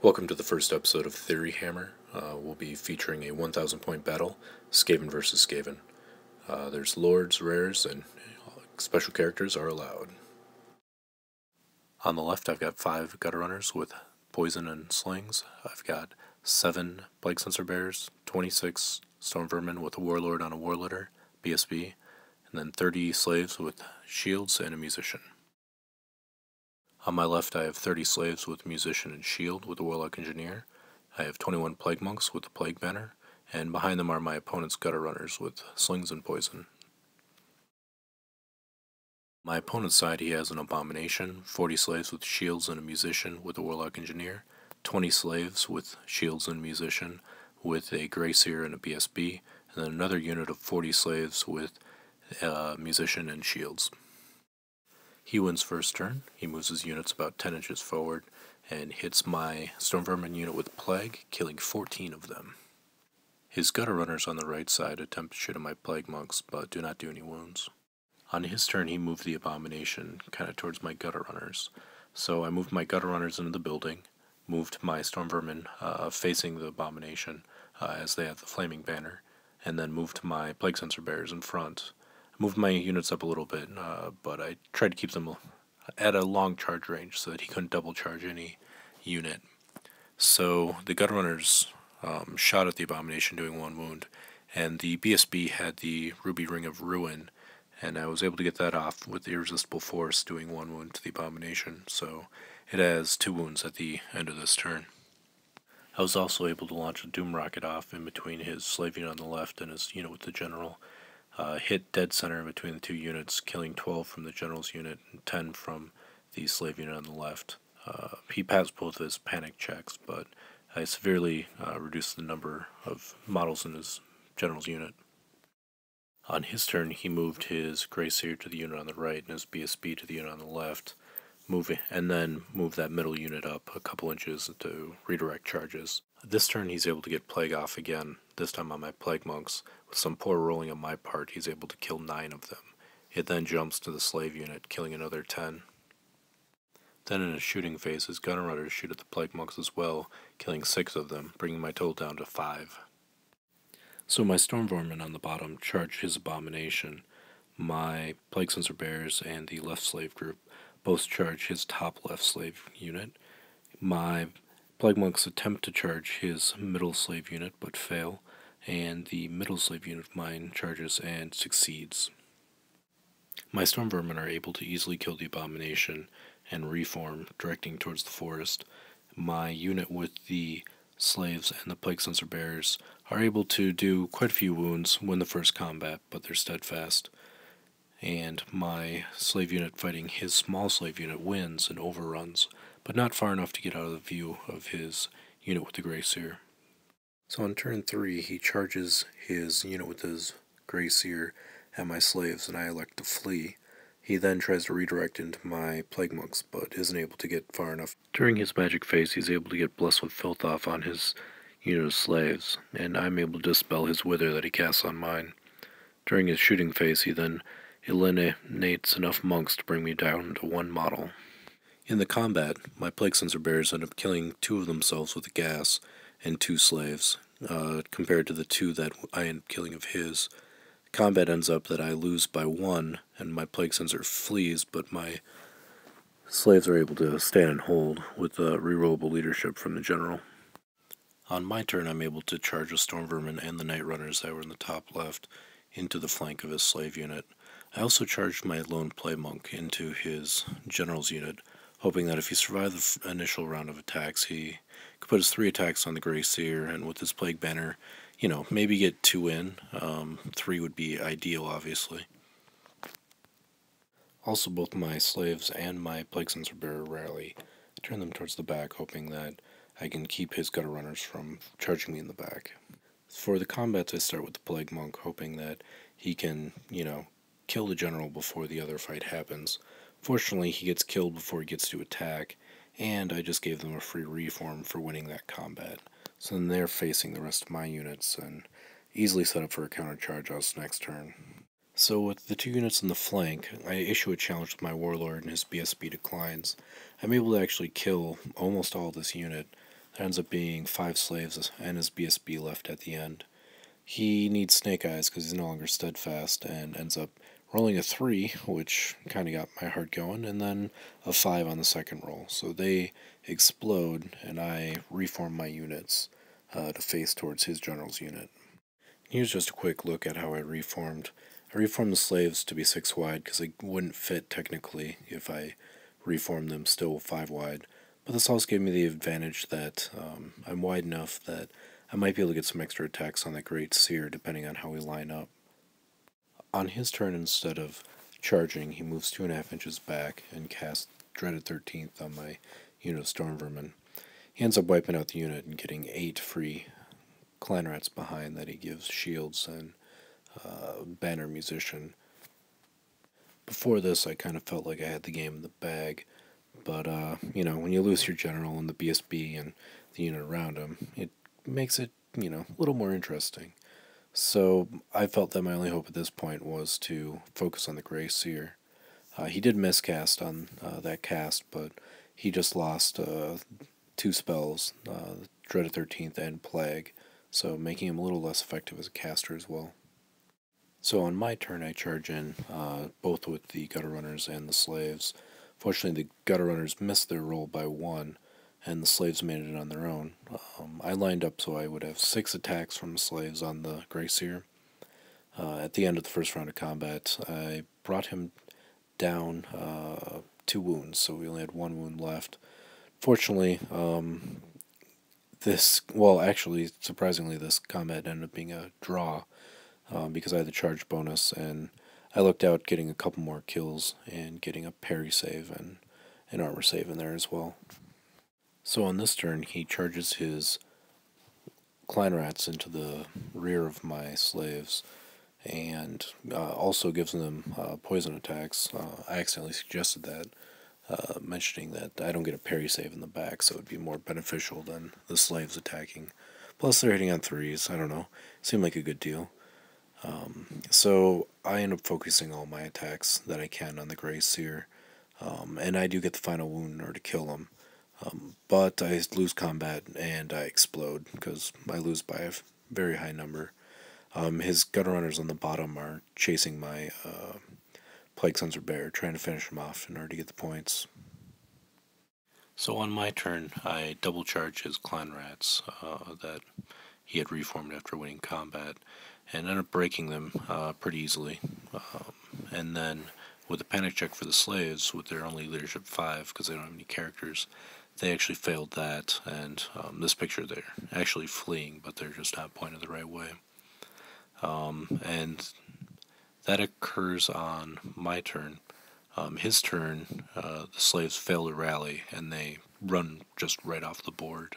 Welcome to the first episode of Theory Hammer. We'll be featuring a 1,000 point battle, Skaven versus Skaven. There's lords, rares, and special characters are allowed. On the left, I've got 5 gutter runners with poison and slings. I've got 7 plague sensor bears, 26 storm vermin with a warlord on a war litter, BSB, and then 30 slaves with shields and a musician. On my left, I have 30 slaves with musician and shield with a warlock engineer. I have 21 plague monks with the plague banner, and behind them are my opponent's gutter runners with slings and poison. My opponent's side, he has an abomination, 40 slaves with shields and a musician with a warlock engineer, 20 slaves with shields and musician with a gray seer and a BSB, and then another unit of 40 slaves with musician and shields. He wins first turn. He moves his units about 10 inches forward and hits my storm vermin unit with plague, killing 14 of them. His gutter runners on the right side attempt to shoot at my plague monks, but do not do any wounds. On his turn, he moved the abomination kind of towards my gutter runners. So I moved my gutter runners into the building, moved my storm vermin facing the abomination as they have the flaming banner, and then moved my plague sensor bears in front. Moved my units up a little bit, but I tried to keep them at a long charge range so that he couldn't double charge any unit. So the gutter runners shot at the abomination doing 1 wound, and the BSB had the Ruby Ring of Ruin, and I was able to get that off with the Irresistible Force doing 1 wound to the abomination, so it has 2 wounds at the end of this turn. I was also able to launch a Doom Rocket off in between his slave unit on the left and his unit with the general. Hit dead center in between the 2 units, killing 12 from the general's unit and 10 from the slave unit on the left. He passed both of his panic checks, but I severely reduced the number of models in his general's unit. On his turn, he moved his Grey Seer to the unit on the right and his BSB to the unit on the left, and then moved that middle unit up a couple inches to redirect charges. This turn he's able to get Plague off again, this time on my Plague Monks. With some poor rolling on my part, he's able to kill 9 of them. It then jumps to the slave unit, killing another 10. Then in his shooting phase, his gunner runners shoot at the Plague Monks as well, killing 6 of them, bringing my total down to 5. So my Storm Vermin on the bottom charged his abomination. My Plague Sensor Bears and the left slave group both charge his top left slave unit. My Plague Monks attempt to charge his middle slave unit but fail, and the middle slave unit of mine charges and succeeds. My Storm Vermin are able to easily kill the abomination and reform, directing towards the forest. My unit with the slaves and the Plague Sensor Bears are able to do quite a few wounds, win the first combat, but they're steadfast. And my slave unit fighting his small slave unit wins and overruns, but not far enough to get out of the view of his unit with the Grey Seer. So on turn 3, he charges his unit with his Grey Seer at my slaves, and I elect to flee. He then tries to redirect into my Plague Monks, but isn't able to get far enough. During his magic phase, he's able to get Blessed with Filth off on his unit of slaves, and I'm able to dispel his Wither that he casts on mine. During his shooting phase, he then eliminates enough monks to bring me down to 1 model. In the combat, my Plague Sensor Bears end up killing 2 of themselves with the gas and 2 slaves, compared to the 2 that I end up killing of his. Combat ends up that I lose by 1, and my Plague Sensor flees, but my slaves are able to stand and hold with rerollable leadership from the general. On my turn, I'm able to charge a Storm Vermin and the Night Runners that were in the top left into the flank of his slave unit. I also charged my Lone Play Monk into his general's unit, hoping that if he survived the initial round of attacks, he could put his 3 attacks on the Grey Seer, and with his Plague Banner, maybe get 2 in. 3 would be ideal, obviously. Also, both my slaves and my Plague Sensor Bearer rally. I turn them towards the back, hoping that I can keep his gutter runners from charging me in the back. For the combats, I start with the Plague Monk, hoping that he can, kill the general before the other fight happens. Fortunately, he gets killed before he gets to attack, and I just gave them a free reform for winning that combat. So then they're facing the rest of my units, and easily set up for a countercharge on his next turn. So with the 2 units in the flank, I issue a challenge with my Warlord and his BSB declines. I'm able to actually kill almost all this unit. There ends up being 5 slaves and his BSB left at the end. He needs Snake Eyes because he's no longer steadfast and ends up rolling a 3, which kind of got my heart going, and then a 5 on the second roll. So they explode, and I reform my units to face towards his general's unit. Here's just a quick look at how I reformed. I reformed the slaves to be 6 wide because they wouldn't fit technically if I reformed them still 5 wide. But this also gave me the advantage that I'm wide enough that I might be able to get some extra attacks on that Great Seer depending on how we line up. On his turn, instead of charging, he moves 2.5 inches back and casts Dreaded 13th on my unit of Storm Vermin. He ends up wiping out the unit and getting 8 free clan rats behind that he gives shields and banner musician. Before this, I kind of felt like I had the game in the bag, but when you lose your general and the BSB and the unit around him, it makes it a little more interesting. So I felt that my only hope at this point was to focus on the Grey Seer. He did miscast on that cast, but he just lost 2 spells, Dreaded 13th and Plague, so making him a little less effective as a caster as well. So on my turn, I charge in, both with the Gutter Runners and the Slaves. Fortunately, the Gutter Runners missed their roll by 1, and the Slaves made it on their own. I lined up so I would have 6 attacks from the Slaves on the Grey Seer. At the end of the first round of combat, I brought him down 2 wounds, so we only had 1 wound left. Fortunately, surprisingly, this combat ended up being a draw because I had the charge bonus, and I looked out getting a couple more kills and getting a parry save and an armor save in there as well. So on this turn, he charges his clan rats into the rear of my slaves and also gives them poison attacks. I accidentally suggested that, mentioning that I don't get a parry save in the back, so it would be more beneficial than the slaves attacking. Plus, they're hitting on 3s. I don't know. Seemed like a good deal. So I end up focusing all my attacks that I can on the Grey Seer, and I do get the final wound in order to kill him. But I lose combat and I explode because I lose by a very high number. His Gutter Runners on the bottom are chasing my Plague Sensor Bear, trying to finish him off in order to get the points. So on my turn, I double charge his clan rats that he had reformed after winning combat, and ended up breaking them pretty easily. And then with a panic check for the slaves, with their only leadership 5, because they don't have any characters, they actually failed that, and this picture they're actually fleeing, but they're just not pointed the right way. And that occurs on my turn. His turn, the slaves fail to rally, and they run just right off the board.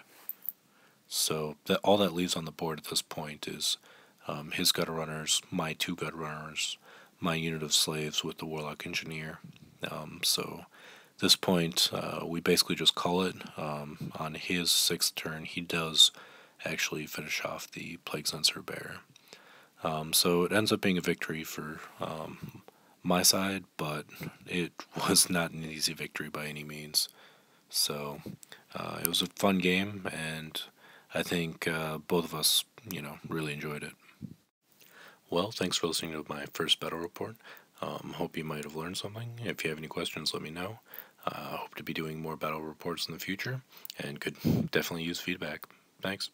So all that leaves on the board at this point is his Gutter Runners, my 2 Gutter Runners, my unit of slaves with the Warlock Engineer. So this point, we basically just call it. On his 6th turn, he does actually finish off the Plague Sensor Bear. So it ends up being a victory for my side, but it was not an easy victory by any means. So it was a fun game, and I think both of us, really enjoyed it. Well, thanks for listening to my first battle report. Hope you might have learned something. If you have any questions, let me know. I hope to be doing more battle reports in the future, and could definitely use feedback. Thanks.